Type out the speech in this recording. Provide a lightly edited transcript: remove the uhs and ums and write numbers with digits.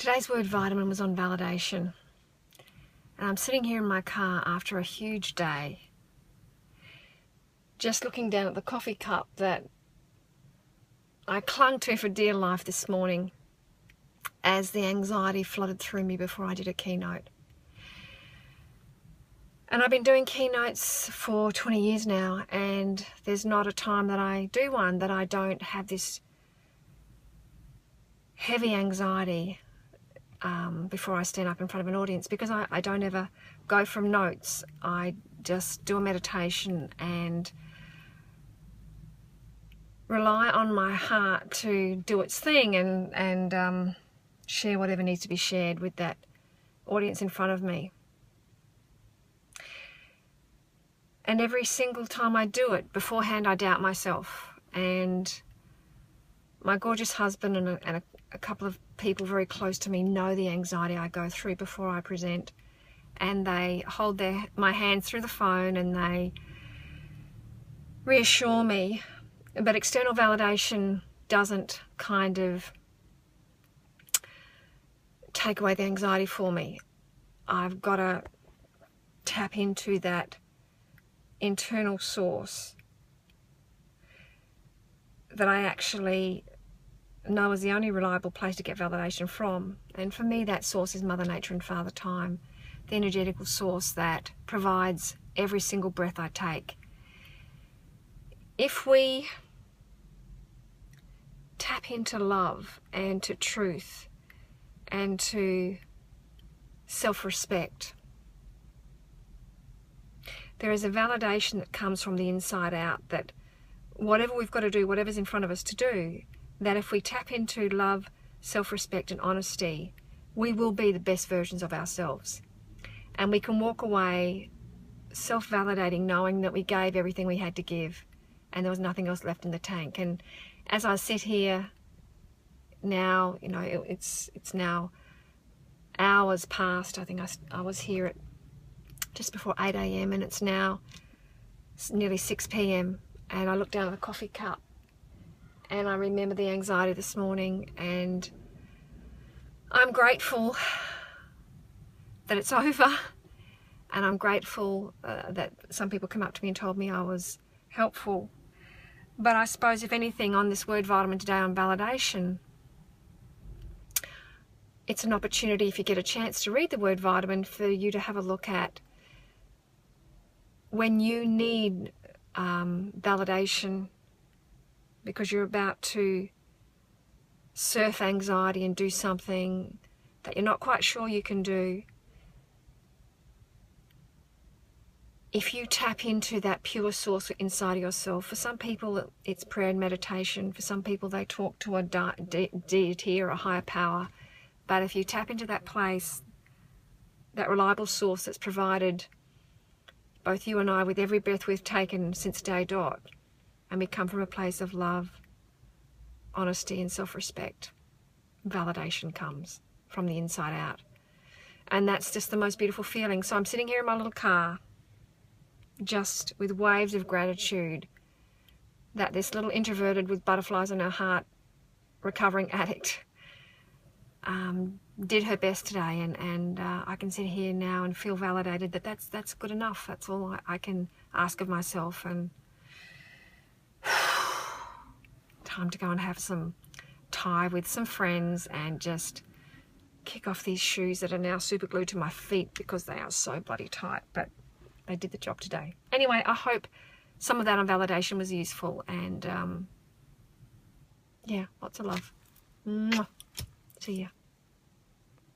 Today's word vitamin was on validation. And I'm sitting here in my car after a huge day, just looking down at the coffee cup that I clung to for dear life this morning as the anxiety flooded through me before I did a keynote. And I've been doing keynotes for 20 years now, and there's not a time that I do one that I don't have this heavy anxiety before I stand up in front of an audience, because I don't ever go from notes. I just do a meditation and rely on my heart to do its thing and share whatever needs to be shared with that audience in front of me. And every single time I do it, beforehand I doubt myself. And my gorgeous husband and a couple of people very close to me know the anxiety I go through before I present. And they hold my hand through the phone and they reassure me. But external validation doesn't kind of take away the anxiety for me. I've got to tap into that internal source that I actually know is the only reliable place to get validation from. And for me, that source is Mother Nature and Father Time, the energetical source that provides every single breath I take. If we tap into love and to truth and to self-respect, there is a validation that comes from the inside out, that whatever we've got to do, whatever's in front of us to do, that if we tap into love, self-respect and honesty, we will be the best versions of ourselves. And we can walk away self-validating, knowing that we gave everything we had to give and there was nothing else left in the tank. And as I sit here now, you know, it's now hours past. I think I was here at just before 8 a.m. and it's now nearly 6 p.m. and I look down at the coffee cup and I remember the anxiety this morning, and I'm grateful that it's over, and I'm grateful that some people come up to me and told me I was helpful. But I suppose, if anything, on this word vitamin today on validation, it's an opportunity, if you get a chance to read the word vitamin, for you to have a look at when you need validation because you're about to surf anxiety and do something that you're not quite sure you can do. If you tap into that pure source inside of yourself, for some people it's prayer and meditation, for some people they talk to a deity or a higher power, but if you tap into that place, that reliable source that's provided both you and I with every breath we've taken since day dot, and we come from a place of love, honesty and self-respect, validation comes from the inside out. And that's just the most beautiful feeling. So I'm sitting here in my little car, just with waves of gratitude that this little introverted with butterflies in her heart recovering addict did her best today, and I can sit here now and feel validated that that's good enough. That's all I can ask of myself. And time to go and have some Thai with some friends and just kick off these shoes that are now super glued to my feet because they are so bloody tight, but they did the job today. Anyway, I hope some of that on validation was useful, and yeah, lots of love. Mwah. See ya.